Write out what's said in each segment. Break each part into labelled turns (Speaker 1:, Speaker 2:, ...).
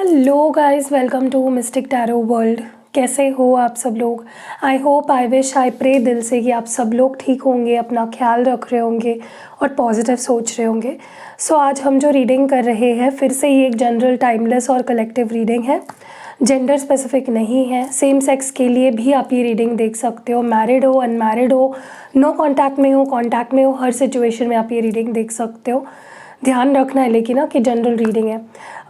Speaker 1: Hello guys, welcome to mystic tarot world. कैसे हो आप सब लोग? I hope, I wish, I pray दिल से कि आप सब लोग ठीक होंगे, अपना ख्याल रख रहे होंगे और पॉजिटिव सोच रहे होंगे। सो आज हम जो रीडिंग कर रहे हैं, फिर से ये एक जनरल, टाइमलेस और कलेक्टिव रीडिंग है। जेंडर स्पेसिफिक नहीं है। सेम सेक्स के लिए भी आप ये रीडिंग देख सकते हो, मैरिड हो, अनमैरिड हो, नो कॉन्टैक्ट में हो, कॉन्टैक्ट में हो, हर सिचुएशन में आप ये रीडिंग देख सकते हो। ध्यान रखना है लेकिन ना कि जनरल रीडिंग है।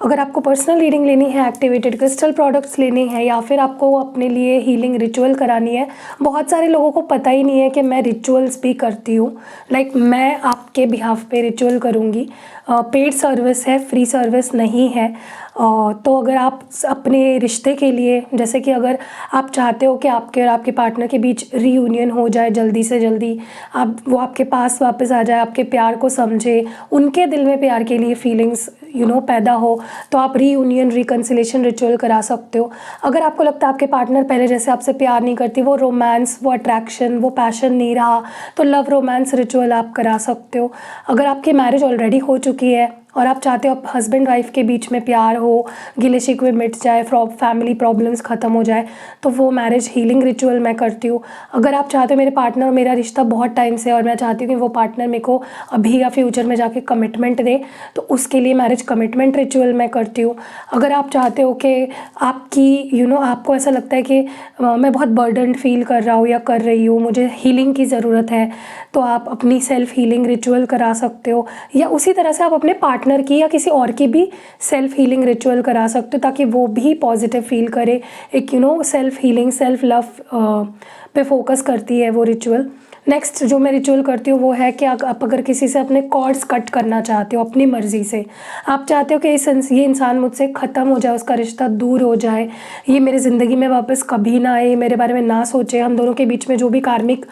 Speaker 1: अगर आपको पर्सनल रीडिंग लेनी है, एक्टिवेटेड क्रिस्टल प्रोडक्ट्स लेने हैं, या फिर आपको अपने लिए हीलिंग रिचुअल करानी है, बहुत सारे लोगों को पता ही नहीं है कि मैं रिचुअल्स भी करती हूँ। मैं आपके बिहाफ पे रिचुअल करूँगी। पेड सर्विस है, फ्री सर्विस नहीं है। तो अगर आप अपने रिश्ते के लिए, जैसे कि अगर आप चाहते हो कि आपके और आपके पार्टनर के बीच रीयूनियन हो जाए जल्दी से जल्दी, वो आपके पास वापस आ जाए, आपके प्यार को समझे, उनके दिल में प्यार के लिए फीलिंग्स पैदा हो, तो आप रीयूनियन रिकन्सिलेशन रिचुअल करा सकते हो। अगर आपको लगता है आपके पार्टनर पहले जैसे आपसे प्यार नहीं करती, वो रोमांस, वो अट्रैक्शन, वो पैशन नहीं रहा, तो लव रोमांस रिचुअल आप करा सकते हो। अगर आपकी मैरिज ऑलरेडी हो चुकी है और आप चाहते हो हस्बैंड वाइफ के बीच में प्यार हो, गिले शिकवे मिट जाए, फैमिली प्रॉब्लम्स ख़त्म हो जाए, तो वो मैरिज हीलिंग रिचुअल मैं करती हूँ। अगर आप चाहते हो मेरे पार्टनर और मेरा रिश्ता बहुत टाइम से, और मैं चाहती हूँ कि वो पार्टनर मेरे को अभी या फ्यूचर में जाके कमिटमेंट दे, तो उसके लिए मैरिज कमिटमेंट रिचुअल मैं करती हूँ। अगर आप चाहते हो कि आपकी आपको ऐसा लगता है कि मैं बहुत बर्डन फील कर रहा हूँ या कर रही हूँ, मुझे हीलिंग की ज़रूरत है, तो आप अपनी सेल्फ हीलिंग रिचुअल करा सकते हो। या उसी तरह से आप अपने पार्टनर की या किसी और की भी सेल्फ हीलिंग रिचुअल करा सकते हो, ताकि वो भी पॉजिटिव फील करे। एक सेल्फ हीलिंग, सेल्फ लव पे फोकस करती है वो रिचुअल। नेक्स्ट जो मैं रिचुअल करती हूँ वो है कि आप अगर किसी से अपने कॉर्ड्स कट करना चाहते हो अपनी मर्ज़ी से, आप चाहते हो कि ये इंसान मुझसे ख़त्म हो जाए, उसका रिश्ता दूर हो जाए, ये मेरी ज़िंदगी में वापस कभी ना आए, मेरे बारे में ना सोचे, हम दोनों के बीच में जो भी कार्मिक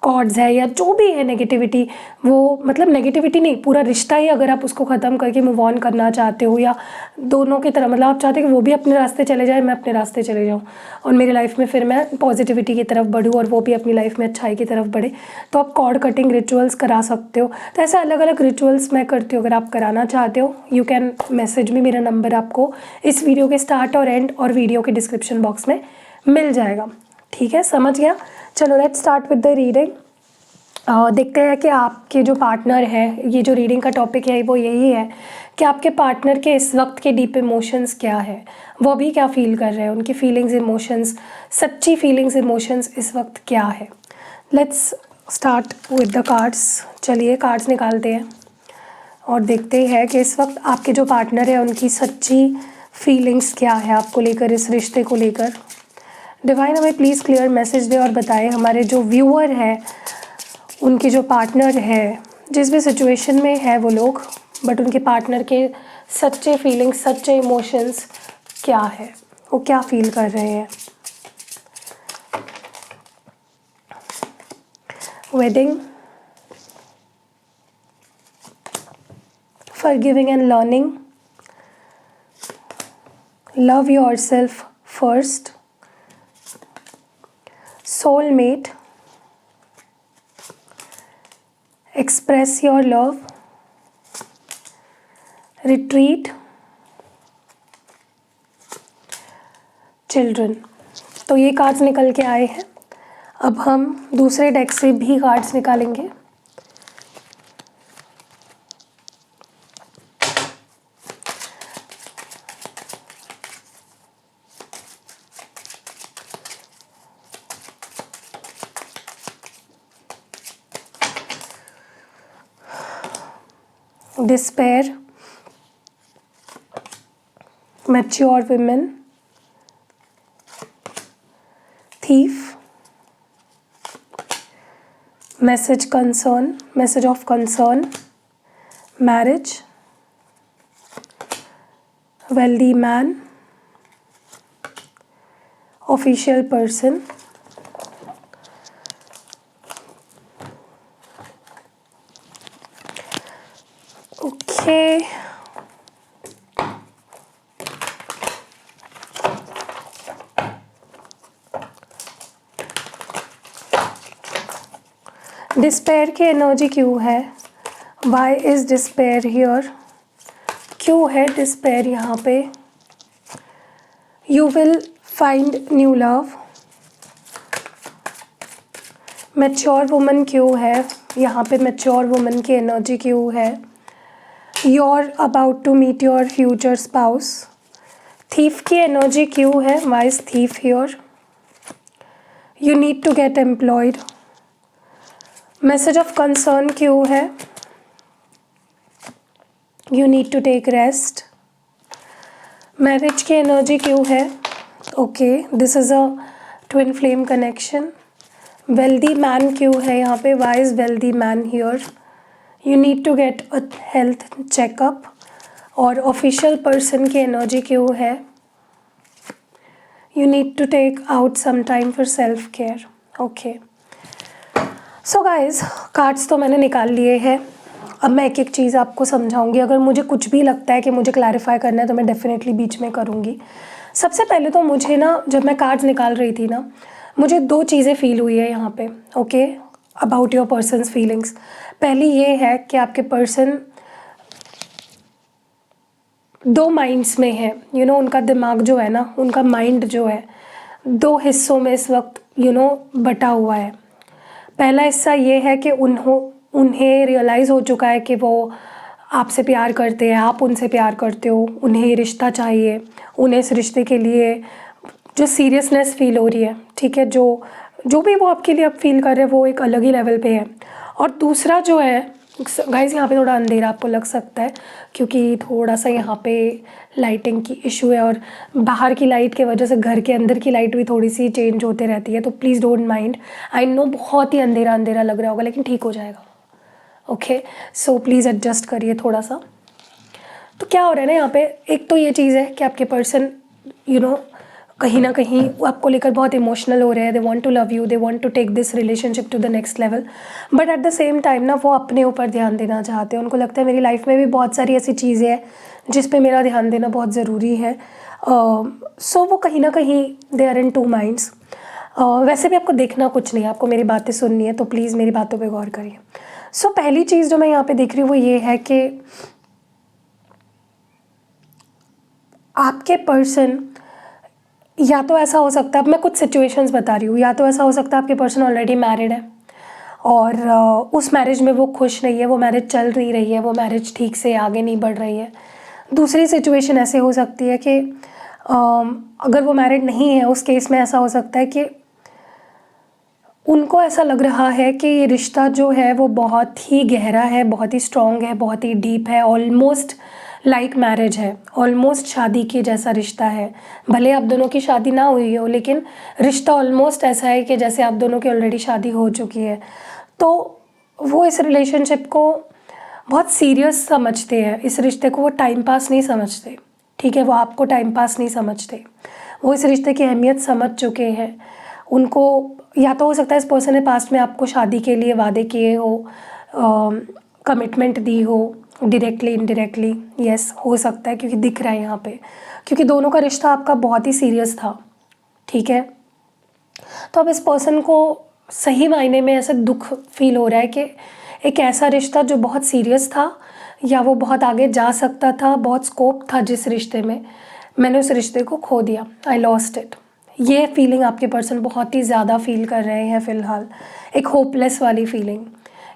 Speaker 1: कॉर्ड्स है या जो भी है नेगेटिविटी, वो नेगेटिविटी नहीं, पूरा रिश्ता ही अगर आप उसको ख़त्म करके मूव ऑन करना चाहते हो, या दोनों की तरह आप चाहते हो कि वो भी अपने रास्ते चले जाए, मैं अपने रास्ते चले जाऊँ, और मेरी लाइफ में फिर मैं पॉजिटिविटी की तरफ बढ़ूँ और वो भी अपनी लाइफ में अच्छाई की तरफ बढ़े, तो आप कॉर्ड कटिंग रिचुअल्स करा सकते हो। तो ऐसे अलग अलग रिचुअल्स मैं करती हूँ। अगर आप कराना चाहते हो, यू कैन मैसेज मी। मेरा नंबर आपको इस वीडियो के स्टार्ट और एंड और वीडियो के डिस्क्रिप्शन बॉक्स में मिल जाएगा। ठीक है, समझ गया? चलो let's start with the reading. देखते हैं कि आपके जो पार्टनर है, ये जो रीडिंग का टॉपिक है वो यही है कि आपके पार्टनर के इस वक्त के डीप इमोशंस क्या है, वो अभी क्या फील कर रहे हैं, उनकी फीलिंग्स, इमोशंस, सच्ची फीलिंग्स, इमोशंस इस वक्त क्या है। Let's start with the cards. चलिए कार्ड्स निकालते हैं और देखते हैं कि इस वक्त आपके जो पार्टनर है उनकी सच्ची फीलिंग्स क्या है आपको लेकर, इस रिश्ते को लेकर। डिवाइन हमें प्लीज़ क्लियर मैसेज दे और बताएं हमारे जो व्यूअर है, उनके जो पार्टनर है, जिस भी सिचुएशन में है वो लोग, बट उनके पार्टनर के सच्चे फीलिंग्स, सच्चे इमोशंस क्या है, वो क्या फील कर रहे हैं। Wedding, forgiving and learning, love yourself first, soulmate, express your love, retreat, children। तो ये कार्ड्स निकल के आए हैं। अब हम दूसरे डेक से भी कार्ड्स निकालेंगे। Despair, mature women, thief, message of concern, marriage, wealthy man, official person, okay। Despair की एनर्जी क्यों है? Why is despair here? क्यों है डिस्पेयर यहाँ पे? You will find new love. Mature woman क्यों है यहाँ पे? मैच्योर वुमन की एनर्जी क्यों है? You're about to meet your future spouse. Thief की एनर्जी क्यों है? Why is thief here? You need to get employed. Message of concern क्यों है? You need to take rest. Marriage की एनर्जी क्यों है? Okay, this is a twin flame connection. Wealthy man क्यों है यहाँ पे? Why is wealthy man here? You need to get a health checkup. और ऑफिशियल पर्सन की एनर्जी क्यों है? You need to take out some time for self care. Okay, so guys, cards तो मैंने निकाल लिए हैं. अब मैं एक एक चीज़ आपको समझाऊंगी. अगर मुझे कुछ भी लगता है कि मुझे क्लैरिफाई करना है तो मैं डेफिनेटली बीच में करूँगी. सबसे पहले तो मुझे ना, जब मैं कार्ड्स निकाल रही थी ना, मुझे 2 चीज़ें फील हुई है यहाँ पे. Okay, about your persons feelings. पहली ये है कि आपके पर्सन 2 माइंड्स में है. उनका दिमाग जो है ना, उनका माइंड जो है 2 हिस्सों में इस वक्त बटा हुआ है. पहला हिस्सा ये है कि उन्हें रियलाइज़ हो चुका है कि वो आपसे प्यार करते हैं, आप उनसे प्यार करते हो, उन्हें रिश्ता चाहिए, उन्हें इस रिश्ते के लिए जो सीरियसनेस फील हो रही है, ठीक है, जो भी वो आपके लिए अब फील कर रहे हैं वो एक अलग ही लेवल पे है. और दूसरा जो है, गाइस यहाँ पे थोड़ा अंधेरा आपको लग सकता है क्योंकि थोड़ा सा यहाँ पे लाइटिंग की इशू है और बाहर की लाइट के वजह से घर के अंदर की लाइट भी थोड़ी सी चेंज होते रहती है, तो please don't mind. I know बहुत ही अंधेरा अंधेरा लग रहा होगा, लेकिन ठीक हो जाएगा. ओके, सो प्लीज़ एडजस्ट करिए थोड़ा सा. तो क्या हो रहा है ना यहाँ पे, एक तो ये चीज़ है कि आपके पर्सन कहीं ना कहीं वो आपको लेकर बहुत इमोशनल हो रहे हैं. They want to love you, they want to take this relationship to the next level, but at the same time ना वो अपने ऊपर ध्यान देना चाहते हैं. उनको लगता है मेरी लाइफ में भी बहुत सारी ऐसी चीज़ें हैं जिस पे मेरा ध्यान देना बहुत ज़रूरी है. सो वो कहीं ना कहीं दे आर इन 2 माइंड्स. वैसे भी आपको देखना कुछ नहीं है, आपको मेरी बातें सुननी है, तो प्लीज़ मेरी बातों पे गौर करिए. सो पहली चीज़ जो मैं यहाँ पे देख रही हूँ वो ये है कि आपके पर्सन, या तो ऐसा हो सकता है, अब मैं कुछ सिचुएशंस बता रही हूँ, या तो ऐसा हो सकता है आपके पर्सन ऑलरेडी मैरिड है और उस मैरिज में वो खुश नहीं है, वो मैरिज चल नहीं रही है, वो मैरिज ठीक से आगे नहीं बढ़ रही है. दूसरी सिचुएशन ऐसे हो सकती है कि अगर वो मैरिड नहीं है, उस केस में ऐसा हो सकता है कि उनको ऐसा लग रहा है कि ये रिश्ता जो है वो बहुत ही गहरा है, बहुत ही स्ट्रॉन्ग है, बहुत ही डीप है, ऑलमोस्ट लाइक मैरिज है, ऑलमोस्ट शादी के जैसा रिश्ता है. भले आप दोनों की शादी ना हुई हो, लेकिन रिश्ता ऑलमोस्ट ऐसा है कि जैसे आप दोनों की ऑलरेडी शादी हो चुकी है. तो वो इस रिलेशनशिप को बहुत सीरियस समझते हैं, इस रिश्ते को वो टाइम पास नहीं समझते, ठीक है, वो आपको टाइम पास नहीं समझते, वो इस रिश्ते की अहमियत समझ चुके हैं. उनको या तो हो सकता है इस पर्सन ने पास्ट में आपको शादी के लिए वादे किए हो, कमिटमेंट दी हो, डायरेक्टली इनडायरेक्टली, यस हो सकता है, क्योंकि दिख रहा है यहाँ पे, क्योंकि दोनों का रिश्ता आपका बहुत ही सीरियस था, ठीक है. तो अब इस पर्सन को सही मायने में ऐसा दुख फील हो रहा है कि एक ऐसा रिश्ता जो बहुत सीरियस था या वो बहुत आगे जा सकता था, बहुत स्कोप था जिस रिश्ते में, मैंने उस रिश्ते को खो दिया, आई लॉस्ट इट. ये फीलिंग आपके पर्सन बहुत ही ज़्यादा फील कर रहे हैं फ़िलहाल. एक होपलेस वाली फीलिंग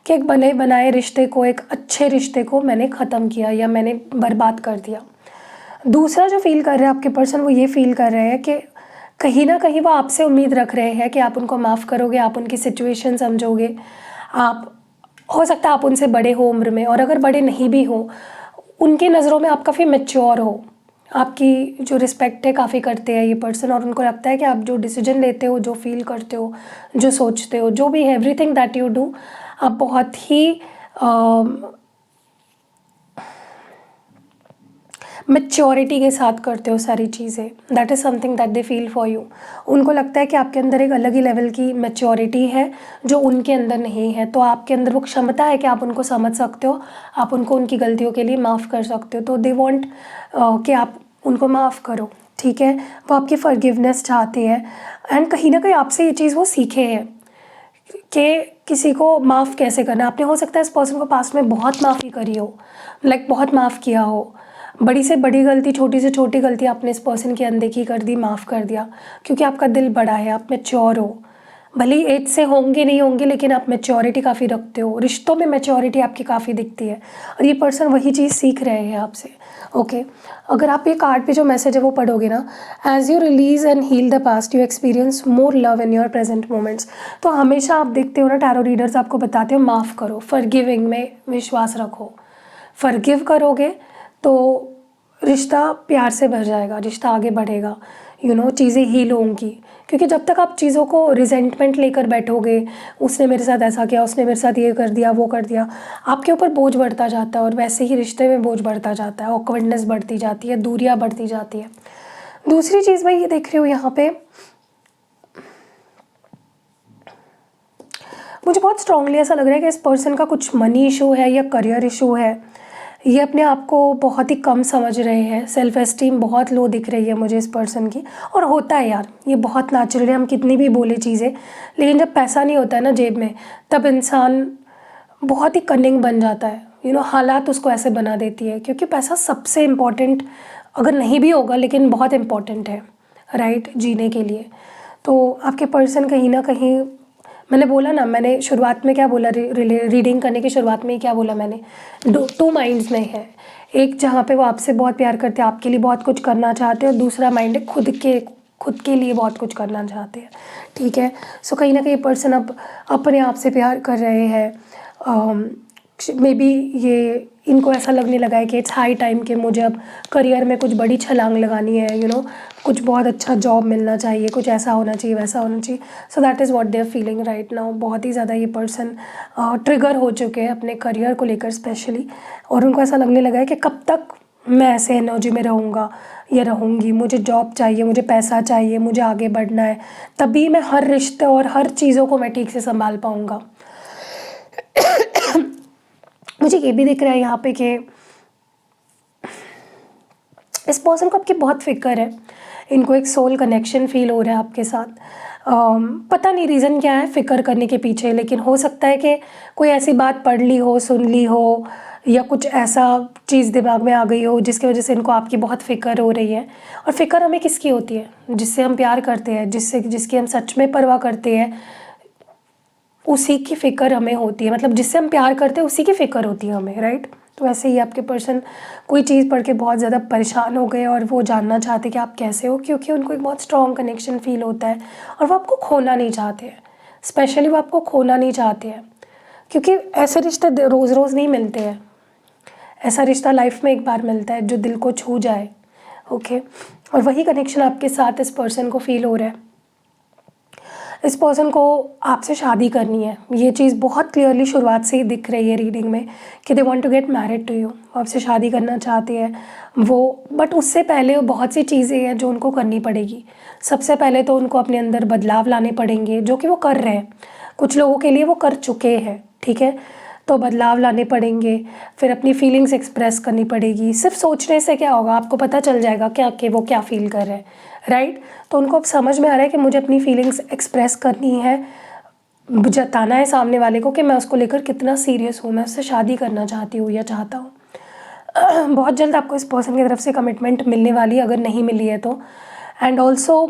Speaker 1: कि एक बने बनाए रिश्ते को, एक अच्छे रिश्ते को मैंने ख़त्म किया या मैंने बर्बाद कर दिया. दूसरा जो फील कर रहे हैं आपके पर्सन, वो ये फील कर रहे हैं कि कहीं ना कहीं वो आपसे उम्मीद रख रहे हैं कि आप उनको माफ़ करोगे, आप उनकी सिचुएशन समझोगे. आप हो सकता है आप उनसे बड़े हो उम्र में, और अगर बड़े नहीं भी हो, उनकी नज़रों में आप काफ़ी मैच्योर हो, आपकी जो रिस्पेक्ट है काफ़ी करते हैं ये पर्सन, और उनको लगता है कि आप जो डिसीजन लेते हो, जो फील करते हो, जो सोचते हो, जो भी एवरीथिंग दैट यू डू, आप बहुत ही मैच्योरिटी के साथ करते हो सारी चीज़ें. That is something that they feel for you. उनको लगता है कि आपके अंदर एक अलग ही लेवल की मैच्योरिटी है जो उनके अंदर नहीं है. तो आपके अंदर वो क्षमता है कि आप उनको समझ सकते हो, आप उनको उनकी गलतियों के लिए माफ़ कर सकते हो. तो दे वांट कि आप उनको माफ़ करो, ठीक है. वो आपकी फॉरगिवनेस चाहते हैं, एंड कहीं ना कहीं आपसे ये चीज़ वो सीखे हैं कि किसी को माफ़ कैसे करना. आपने हो सकता है इस पर्सन को पास्ट में बहुत माफ़ी करी हो, लाइक बहुत माफ़ किया हो, बड़ी से बड़ी गलती, छोटी से छोटी गलती आपने इस पर्सन की अनदेखी कर दी, माफ़ कर दिया, क्योंकि आपका दिल बड़ा है, आप मैच्योर हो। भले ही एज से होंगे नहीं होंगे, लेकिन आप मैच्योरिटी काफ़ी रखते हो, रिश्तों में मैच्योरिटी आपकी काफ़ी दिखती है, और ये पर्सन वही चीज़ सीख रहे हैं आपसे। ओके, अगर आप ये कार्ड पे जो मैसेज है वो पढ़ोगे ना, as you release and heal the past you experience more love in your present moments. तो हमेशा आप देखते हो ना, टैरो रीडर्स आपको बताते हो माफ़ करो, फॉरगिविंग में विश्वास रखो। फॉरगिव करोगे तो रिश्ता प्यार से भर जाएगा, रिश्ता आगे बढ़ेगा, चीज़ें हील होंगी। क्योंकि जब तक आप चीज़ों को रिजेंटमेंट लेकर बैठोगे, उसने मेरे साथ ऐसा किया, उसने मेरे साथ ये कर दिया, वो कर दिया, आपके ऊपर बोझ बढ़ता जाता है, और वैसे ही रिश्ते में बोझ बढ़ता जाता है, ऑकवर्डनेस बढ़ती जाती है, दूरियां बढ़ती जाती है। दूसरी चीज़ मैं ये देख रही हूँ यहाँ पे, मुझे बहुत स्ट्रांगली ऐसा लग रहा है कि इस पर्सन का कुछ मनी इशू है या करियर इशू है। ये अपने आप को बहुत ही कम समझ रहे हैं, सेल्फ एस्टीम बहुत लो दिख रही है मुझे इस पर्सन की। और होता है यार, ये बहुत नेचुरल है, हम कितनी भी बोले चीज़ें, लेकिन जब पैसा नहीं होता है ना जेब में, तब इंसान बहुत ही कनिंग बन जाता है। हालात उसको ऐसे बना देती है, क्योंकि पैसा सबसे इम्पॉर्टेंट अगर नहीं भी होगा, लेकिन बहुत इम्पॉर्टेंट है, राइट, जीने के लिए। तो आपके पर्सन कहीं ना कहीं, मैंने बोला ना, मैंने शुरुआत में क्या बोला, रीडिंग करने की शुरुआत में ही क्या बोला मैंने, टू माइंड्स में है। एक जहाँ पे वो आपसे बहुत प्यार करते हैं, आपके लिए बहुत कुछ करना चाहते हैं, और दूसरा माइंड है खुद के लिए बहुत कुछ करना चाहते हैं, ठीक है। सो कहीं ना कहीं पर्सन अब अपने आप से प्यार कर रहे हैं। मे बी ये इनको ऐसा लगने लगा है कि इट्स हाई टाइम कि मुझे अब करियर में कुछ बड़ी छलांग लगानी है, कुछ बहुत अच्छा जॉब मिलना चाहिए, कुछ ऐसा होना चाहिए, वैसा होना चाहिए। So that is what they are feeling right now. बहुत ही ज़्यादा ये पर्सन ट्रिगर हो चुके हैं अपने करियर को लेकर स्पेशली, और उनको ऐसा लगने लगा है कि कब तक मैं ऐसे एनर्जी में रहूँगा या रहूँगी, मुझे जॉब चाहिए, मुझे पैसा चाहिए, मुझे आगे बढ़ना है, तभी मैं हर रिश्ते और हर चीज़ों को मैं ठीक से संभाल पाऊँगा। मुझे ये भी दिख रहा है यहाँ पे कि इस पर्सन को आपकी बहुत फिक्र है, इनको एक सोल कनेक्शन फील हो रहा है आपके साथ। पता नहीं रीज़न क्या है फ़िक्र करने के पीछे, लेकिन हो सकता है कि कोई ऐसी बात पढ़ ली हो, सुन ली हो, या कुछ ऐसा चीज़ दिमाग में आ गई हो जिसकी वजह से इनको आपकी बहुत फ़िक्र हो रही है। और फ़िक्र हमें किसकी होती है? जिससे हम प्यार करते हैं, जिसकी हम सच में परवाह करते हैं, उसी की फ़िक्र हमें होती है। मतलब जिससे हम प्यार करते हैं उसी की फ़िक्र होती है हमें, राइट। तो ऐसे ही आपके पर्सन कोई चीज़ पढ़ के बहुत ज़्यादा परेशान हो गए, और वो जानना चाहते कि आप कैसे हो, क्योंकि उनको एक बहुत स्ट्रॉन्ग कनेक्शन फ़ील होता है, और वो आपको खोना नहीं चाहते हैं। स्पेशली वो आपको खोना नहीं चाहते हैं, क्योंकि ऐसे रिश्ते रोज़ रोज़ नहीं मिलते हैं। ऐसा रिश्ता लाइफ में एक बार मिलता है जो दिल को छू जाए, ओके। और वही कनेक्शन आपके साथ इस पर्सन को फ़ील हो रहा है। इस पर्सन को आपसे शादी करनी है, ये चीज़ बहुत क्लियरली शुरुआत से ही दिख रही है रीडिंग में, कि they want to get married to you, आपसे शादी करना चाहते हैं वो। बट उससे पहले बहुत सी चीज़ें हैं जो उनको करनी पड़ेगी। सबसे पहले तो उनको अपने अंदर बदलाव लाने पड़ेंगे, जो कि वो कर रहे हैं, कुछ लोगों के लिए वो कर चुके हैं, ठीक है। तो बदलाव लाने पड़ेंगे, फिर अपनी फीलिंग्स एक्सप्रेस करनी पड़ेगी। सिर्फ सोचने से क्या होगा, आपको पता चल जाएगा क्या कि वो क्या फ़ील कर रहे हैं, राइट। तो उनको अब समझ में आ रहा है कि मुझे अपनी फीलिंग्स एक्सप्रेस करनी है, जताना है सामने वाले को कि मैं उसको लेकर कितना सीरियस हूँ, मैं उससे शादी करना चाहती हूँ या चाहता हूँ। बहुत जल्द आपको इस पर्सन की तरफ से कमिटमेंट मिलने वाली है, अगर नहीं मिली है तो। एंड ऑल्सो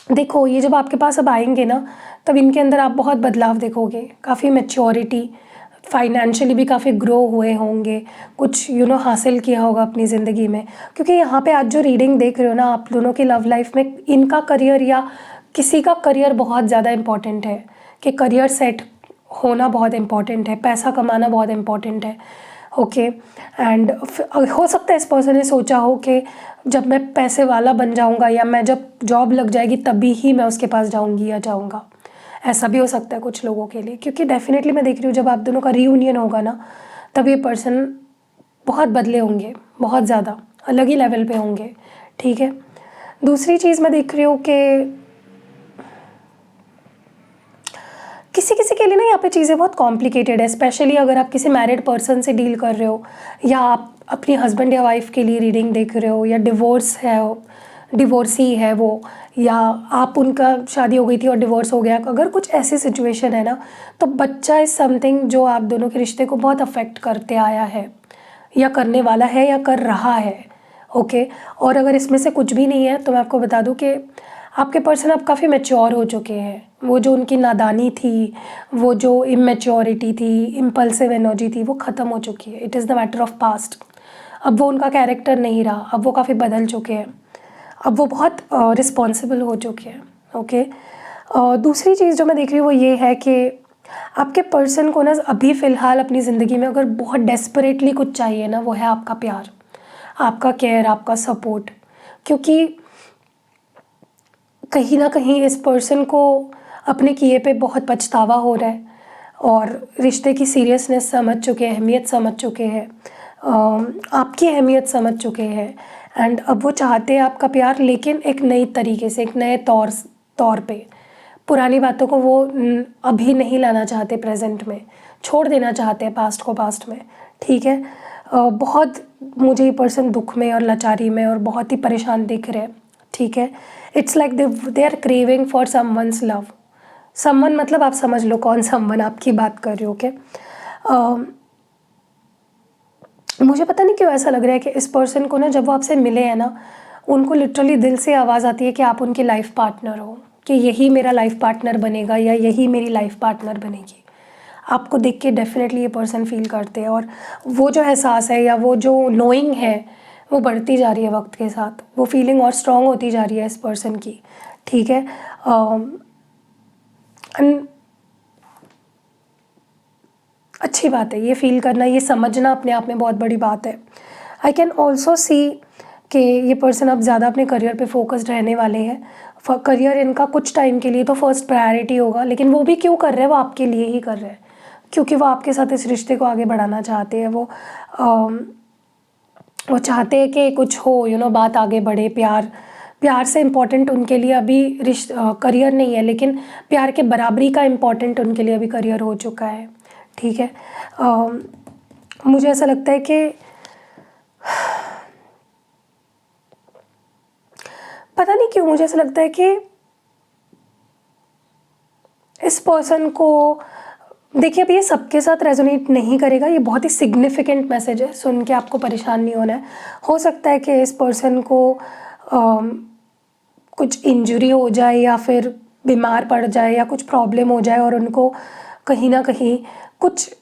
Speaker 1: देखो, ये जब आपके पास अब आएंगे ना, तब इनके अंदर आप बहुत बदलाव देखोगे, काफ़ी मैच्योरिटी, फाइनेंशियली भी काफ़ी ग्रो हुए होंगे, कुछ हासिल किया होगा अपनी ज़िंदगी में। क्योंकि यहाँ पे आज जो रीडिंग देख रहे हो ना, आप दोनों की लव लाइफ में इनका करियर या किसी का करियर बहुत ज़्यादा इम्पॉर्टेंट है, कि करियर सेट होना बहुत इम्पॉर्टेंट है, पैसा कमाना बहुत इम्पॉर्टेंट है, ओके। एंड हो सकता है इस पर्सन ने सोचा हो कि जब मैं पैसे वाला बन जाऊंगा, या मैं जब जॉब लग जाएगी तभी ही मैं उसके पास जाऊंगी या जाऊंगा। ऐसा भी हो सकता है कुछ लोगों के लिए, क्योंकि डेफिनेटली मैं देख रही हूँ जब आप दोनों का रीयूनियन होगा ना, तब ये पर्सन बहुत बदले होंगे, बहुत ज़्यादा अलग ही लेवल पे होंगे, ठीक है। दूसरी चीज़ मैं देख रही हूँ कि किसी किसी के लिए ना यहाँ पे चीज़ें बहुत कॉम्प्लिकेटेड है, स्पेशली अगर आप किसी मैरिड पर्सन से डील कर रहे हो, या आप अपनी हस्बैंड या वाइफ के लिए रीडिंग देख रहे हो, या डिवोर्सी है वो, या आप उनका शादी हो गई थी और डिवोर्स हो गया। अगर कुछ ऐसी सिचुएशन है ना, तो बच्चा इज़ समथिंग जो आप दोनों के रिश्ते को बहुत अफेक्ट करते आया है, या करने वाला है या कर रहा है। ओके, और अगर इसमें से कुछ भी नहीं है तो मैं आपको बता दूं कि आपके पर्सन अब काफ़ी मैच्योर हो चुके हैं। वो जो उनकी नादानी थी, वो जो इमेच्योरिटी थी, इम्पल्सिव एनर्जी थी, वो ख़त्म हो चुकी है। It is the matter of past. अब वो उनका कैरेक्टर नहीं रहा, अब वो काफ़ी बदल चुके हैं, अब वो बहुत रिस्पॉन्सिबल हो चुके हैं। ओके, दूसरी चीज़ जो मैं देख रही हूँ वो ये है कि आपके पर्सन को ना अभी फ़िलहाल अपनी ज़िंदगी में अगर बहुत डेस्परेटली कुछ चाहिए ना, वो है आपका प्यार, आपका केयर, आपका सपोर्ट। क्योंकि कहीं ना कहीं इस पर्सन को अपने किए पे बहुत पछतावा हो रहा है और रिश्ते की सीरियसनेस समझ चुके हैं, अहमियत समझ चुके हैं, आपकी अहमियत समझ चुके हैं। एंड अब वो चाहते हैं आपका प्यार, लेकिन एक नई तरीके से, एक नए तौर पे। पुरानी बातों को वो अभी नहीं लाना चाहते प्रेजेंट में, छोड़ देना चाहते हैं पास्ट को पास्ट में। ठीक है, बहुत मुझे ये पर्सन दुख में और लाचारी में और बहुत ही परेशान दिख रहे हैं। ठीक है, it's like they are craving for someone's love. Someone मतलब आप समझ लो कौन समवन आपकी बात कर रहे हो। ओके, मुझे पता नहीं क्यों ऐसा लग रहा है कि इस पर्सन को ना जब वो आपसे मिले हैं ना, उनको लिटरली दिल से आवाज़ आती है कि आप उनकी लाइफ पार्टनर हो, कि यही मेरा लाइफ पार्टनर बनेगा या यही मेरी लाइफ पार्टनर बनेगी। आपको देख के डेफिनेटली ये पर्सन फील करते हैं, और वो जो एहसास है या वो जो नोइंग है वो बढ़ती जा रही है वक्त के साथ। वो फीलिंग और स्ट्रॉन्ग होती जा रही है इस पर्सन की। ठीक है, अच्छी बात है ये फील करना, ये समझना अपने आप में बहुत बड़ी बात है। आई कैन ऑल्सो सी कि ये पर्सन अब ज़्यादा अपने करियर पे फोकस्ड रहने वाले हैं। करियर इनका कुछ टाइम के लिए तो फर्स्ट प्रायोरिटी होगा, लेकिन वो भी क्यों कर रहे हैं, वो आपके लिए ही कर रहे हैं, क्योंकि वो आपके साथ इस रिश्ते को आगे बढ़ाना चाहते हैं। वो चाहते हैं कि कुछ हो, बात आगे बढ़े। प्यार से इम्पॉर्टेंट उनके लिए अभी करियर नहीं है, लेकिन प्यार के बराबरी का इम्पॉर्टेंट उनके लिए अभी करियर हो चुका है। ठीक है, मुझे ऐसा लगता है कि पता नहीं क्यों मुझे ऐसा लगता है कि इस पर्सन को, देखिए अभी ये सबके साथ रेजोनेट नहीं करेगा, ये बहुत ही सिग्निफिकेंट मैसेज है, सुन के आपको परेशान नहीं होना है। हो सकता है कि इस पर्सन को कुछ इंजरी हो जाए या फिर बीमार पड़ जाए या कुछ प्रॉब्लम हो जाए, और उनको कहीं ना कहीं कुछ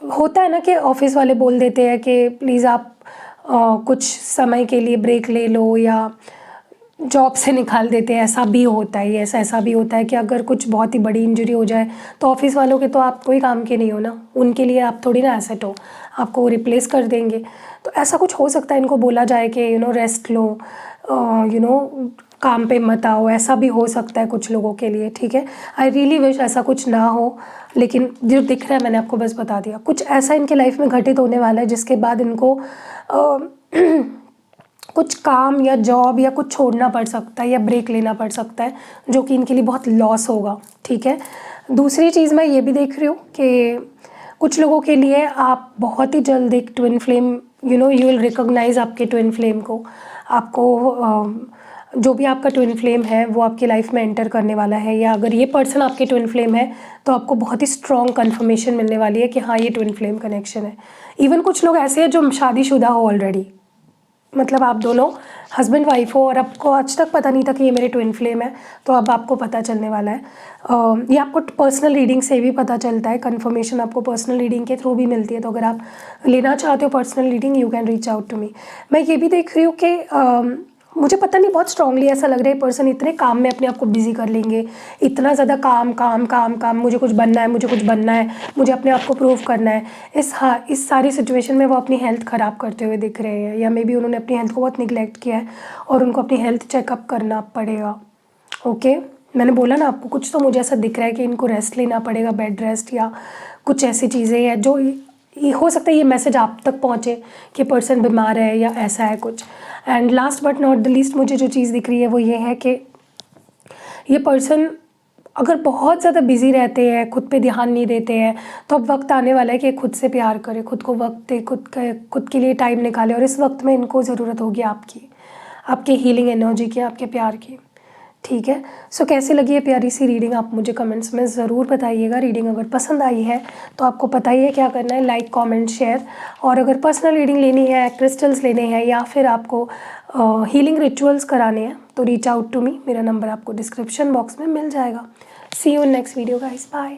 Speaker 1: होता है ना कि ऑफिस वाले बोल देते हैं कि प्लीज़ आप कुछ समय के लिए ब्रेक ले लो, या जॉब से निकाल देते हैं। ऐसा भी होता है, ऐसा भी होता है कि अगर कुछ बहुत ही बड़ी इंजरी हो जाए तो ऑफिस वालों के तो आप कोई काम के नहीं हो ना, उनके लिए आप थोड़ी ना एसेट हो, आपको वो रिप्लेस कर देंगे। तो ऐसा कुछ हो सकता है, इनको बोला जाए कि रेस्ट लो, काम पे मत आओ, ऐसा भी हो सकता है कुछ लोगों के लिए। ठीक है, आई रियली विश ऐसा कुछ ना हो, लेकिन जो दिख रहा है मैंने आपको बस बता दिया। कुछ ऐसा इनके लाइफ में घटित होने वाला है जिसके बाद इनको कुछ काम या जॉब या कुछ छोड़ना पड़ सकता है या ब्रेक लेना पड़ सकता है, जो कि इनके लिए बहुत लॉस होगा। ठीक है, दूसरी चीज़ मैं ये भी देख रही हूँ कि कुछ लोगों के लिए आप बहुत ही जल्द एक twin flame, you will recognise आपके ट्विन फ्लेम को। आपको जो भी आपका ट्विन फ्लेम है वो आपकी लाइफ में एंटर करने वाला है, या अगर ये पर्सन आपके ट्विन फ्लेम है तो आपको बहुत ही स्ट्रॉन्ग कन्फर्मेशन मिलने वाली है कि हाँ ये ट्विन फ्लेम कनेक्शन है। इवन कुछ लोग ऐसे हैं जो शादीशुदा हो ऑलरेडी, मतलब आप दोनों हस्बैंड वाइफ हो और आपको आज तक पता नहीं था कि ये मेरे ट्विन फ्लेम है, तो अब आपको पता चलने वाला है। ये आपको पर्सनल रीडिंग से भी पता चलता है, कंफर्मेशन आपको पर्सनल रीडिंग के थ्रू भी मिलती है। तो अगर आप लेना चाहते हो personal reading, you can reach out to me. मैं ये भी देख रही हूँ कि मुझे पता नहीं, बहुत स्ट्रांगली ऐसा लग रहा है पर्सन इतने काम में अपने आप को बिजी कर लेंगे, इतना ज़्यादा काम काम काम काम, मुझे कुछ बनना है, मुझे कुछ बनना है, मुझे अपने आप को प्रूव करना है। इस सारी सिचुएशन में वो अपनी हेल्थ ख़राब करते हुए दिख रहे हैं, या मे बी उन्होंने अपनी हेल्थ को बहुत निगलेक्ट किया है और उनको अपनी हेल्थ चेकअप करना पड़ेगा। ओके, मैंने बोला ना आपको, कुछ तो मुझे ऐसा दिख रहा है कि इनको रेस्ट लेना पड़ेगा, बेड रेस्ट या कुछ ऐसी चीज़ें हैं जो हो सकता है ये मैसेज आप तक पहुँचे कि पर्सन बीमार है या ऐसा है कुछ। And last but not the least मुझे जो चीज़ दिख रही है वो ये है कि ये पर्सन अगर बहुत ज़्यादा बिजी रहते हैं, खुद पे ध्यान नहीं देते हैं, तो अब वक्त आने वाला है कि खुद से प्यार करें, खुद को वक्त दे, खुद के लिए टाइम निकालें। और इस वक्त में इनको ज़रूरत होगी आपकी हीलिंग एनर्जी की, आपके प्यार की। ठीक है। सो कैसी लगी है प्यारी सी रीडिंग आप मुझे कमेंट्स में ज़रूर बताइएगा। रीडिंग अगर पसंद आई है तो आपको पता ही है क्या करना है, लाइक कमेंट शेयर। और अगर पर्सनल रीडिंग लेनी है, क्रिस्टल्स लेने हैं या फिर आपको हीलिंग रिचुअल्स कराने हैं तो रीच आउट टू मी। मेरा नंबर आपको डिस्क्रिप्शन बॉक्स में मिल जाएगा। See you in next video guys, bye.